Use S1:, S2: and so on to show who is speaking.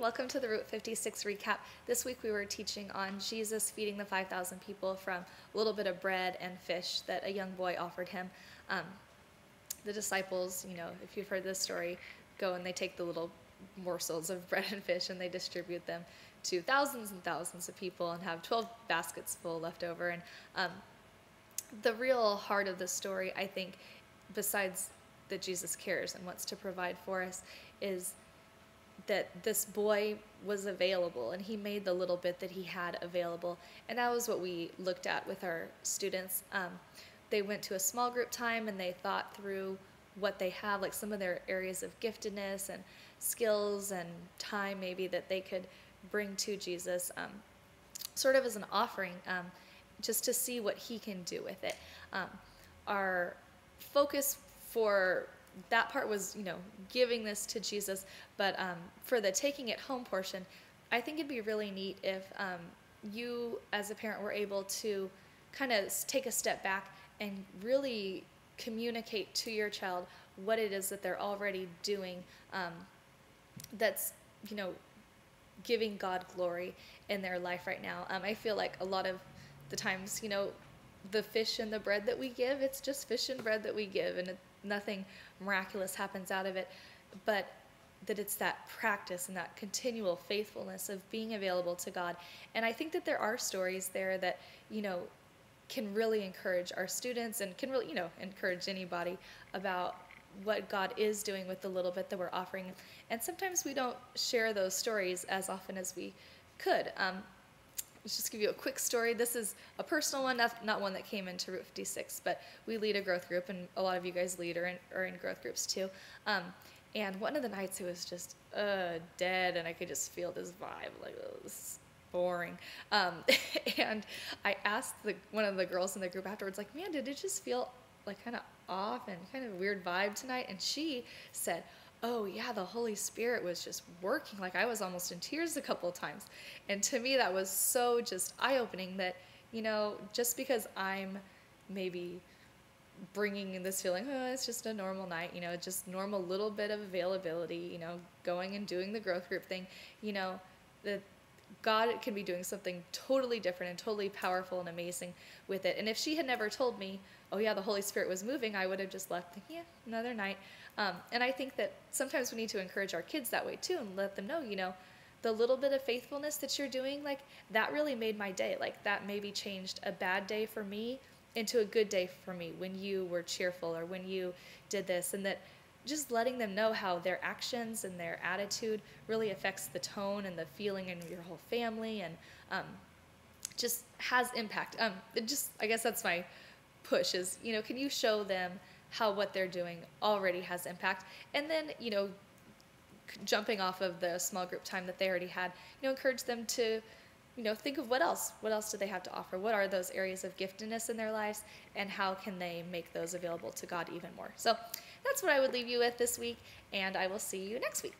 S1: welcome to the Route 56 recap. This week we were teaching on Jesus feeding the 5,000 people from a little bit of bread and fish that a young boy offered him. The disciples, if you've heard this story, go and they take the little morsels of bread and fish and they distribute them to thousands and thousands of people and have 12 baskets full left over. And the real heart of the story, I think, besides that Jesus cares and wants to provide for us, is that this boy was available and he made the little bit that he had available. And that was what we looked at with our students. They went to a small group time and they thought through what they have, like some of their areas of giftedness and skills and time maybe that they could bring to Jesus, sort of as an offering, just to see what he can do with it. Our focus for that part was, giving this to Jesus, but for the taking it home portion, I think it'd be really neat if you as a parent were able to kind of take a step back and really communicate to your child what it is that they're already doing, that's, giving God glory in their life right now. I feel like a lot of the times, the fish and the bread that we give, it's just fish and bread that we give, and nothing miraculous happens out of it, but that it's that practice and that continual faithfulness of being available to God. And I think that there are stories there that, can really encourage our students and can really, encourage anybody about what God is doing with the little bit that we're offering. And sometimes we don't share those stories as often as we could. Let's just give you a quick story. This is a personal one, not one that came into Route 56, but we lead a growth group, and a lot of you guys lead or are in growth groups too. And one of the nights it was just dead, and I could just feel this vibe, like, oh, this is boring. And I asked one of the girls in the group afterwards, like, man, did it just feel like kind of off and kind of weird vibe tonight? And she said, oh yeah, the Holy Spirit was just working. Like, I was almost in tears a couple of times. And to me, that was so just eye-opening that, just because I'm maybe bringing in this feeling, oh, it's just a normal night, just normal little bit of availability, going and doing the growth group thing, that God can be doing something totally different and totally powerful and amazing with it. And if she had never told me, oh yeah, the Holy Spirit was moving, I would have just left thinking, yeah, another night. And I think that sometimes we need to encourage our kids that way too, and let them know, the little bit of faithfulness that you're doing, like, that really made my day. Like, that maybe changed a bad day for me into a good day for me when you were cheerful or when you did this. And that just letting them know how their actions and their attitude really affects the tone and the feeling in your whole family, and just has impact. I guess that's my push is, can you show them how what they're doing already has impact? And then, jumping off of the small group time that they already had, encourage them to, think of what else do they have to offer? What are those areas of giftedness in their lives, and how can they make those available to God even more? So that's what I would leave you with this week, and I will see you next week.